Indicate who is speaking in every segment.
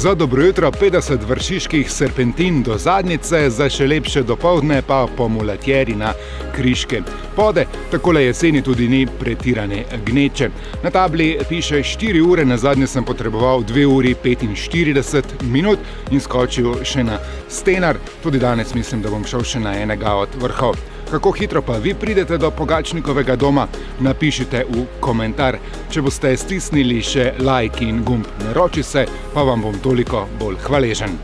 Speaker 1: Za dobro jutro 50 vršiških serpentin do Zadnjice, za še lepše dopoldne pa po mulatjeri na Kriške pode. Takole jeseni tudi ni pretirane gneče. Na tabli piše 4 ure, nazadnje sem potreboval 2 uri 45 minut in skočil še na Stenar. Tudi danes mislim, da bom šel še na enega od vrhov. Kako hitro pa vi pridete do Pogačnikovega doma, napišite v komentar. Če boste stisnili še like in gumb naroči se, pa vam bom toliko bolj hvaležen.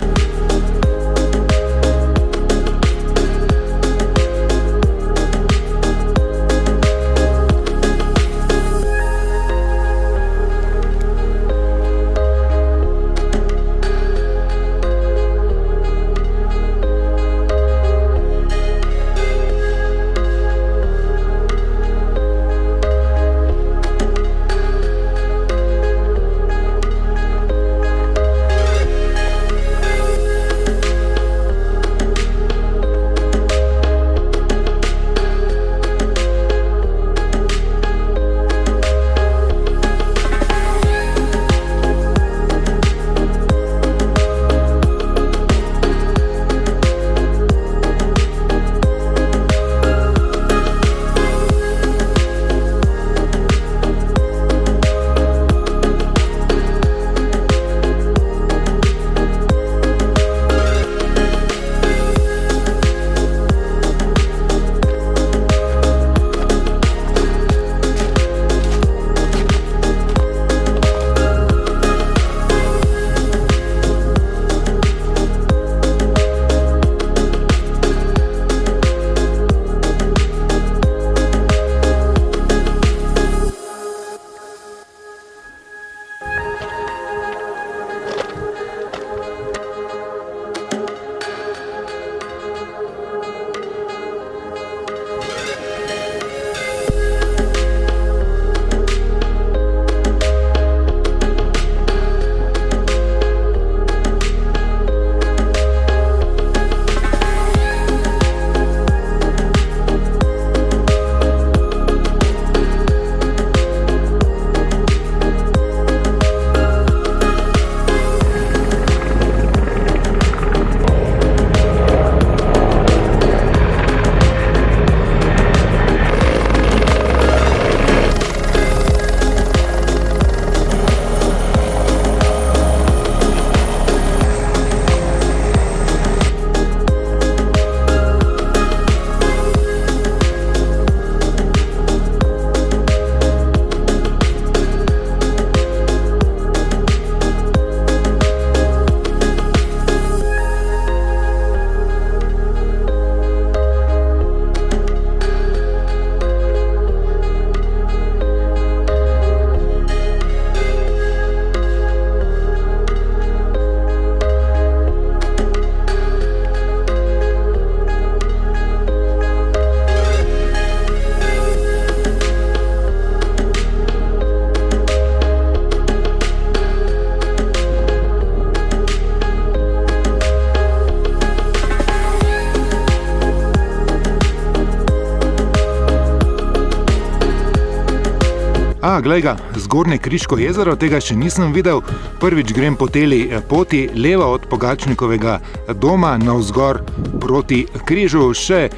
Speaker 1: Glej ga, Zgornje Kriško jezero, tega še nisem videl. Prvič grem po teli poti, levo od Pogačnikovega doma, navzgor proti križu, še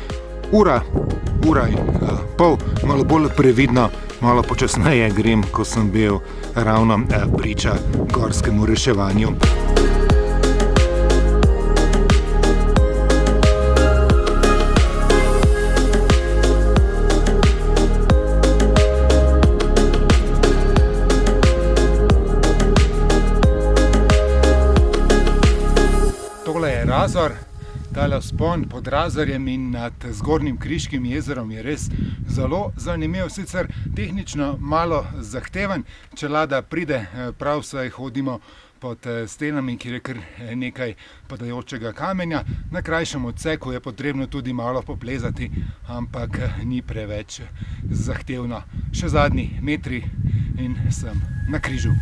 Speaker 1: ura in pol, malo bolj previdno, malo počasneje grem, ko sem bil ravno priča gorskemu reševanju. Razor, tale vzpon pod Razorjem in nad Zgornjim Kriškim jezerom je res zelo zanimiv, sicer tehnično malo zahteven. Čelada pride, prav saj hodimo pod stenami, kjer je kar nekaj padajočega kamenja. Na krajšem odseku je potrebno tudi malo poplezati, ampak ni preveč zahtevno. Še zadnji metri in sem na križu.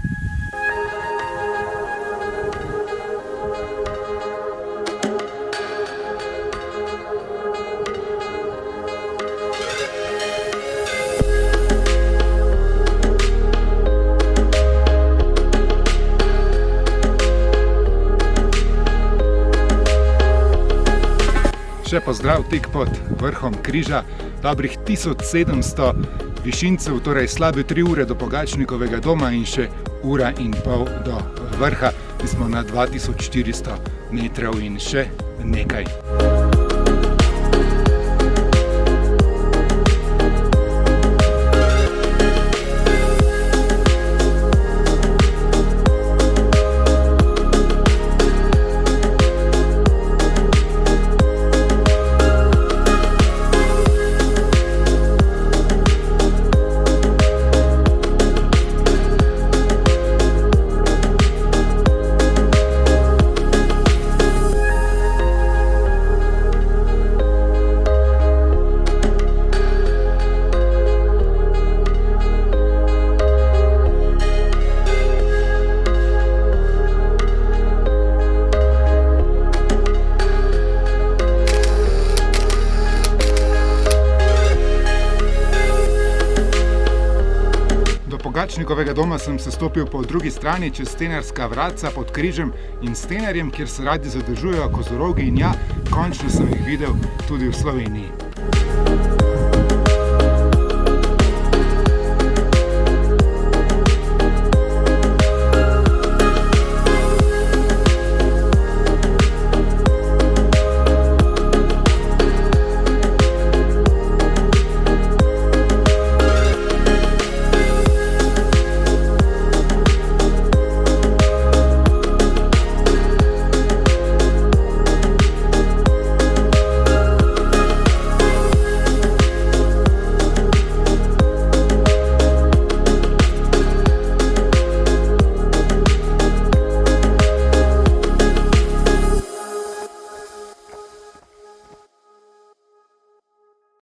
Speaker 1: Še pozdrav tik pod vrhom križa, dobrih 1700 višincev, torej slabe 3 ure do Pogačnikovega doma in še 1,5 ure do vrha. Mi smo na 2400 metrov in še nekaj. Pogačnikovega doma sem se stopil po drugi strani čez stenarska vratca pod križem in stenarjem, kjer se radi zadržujejo kozorogi in ja, končno sem jih videl tudi v Sloveniji.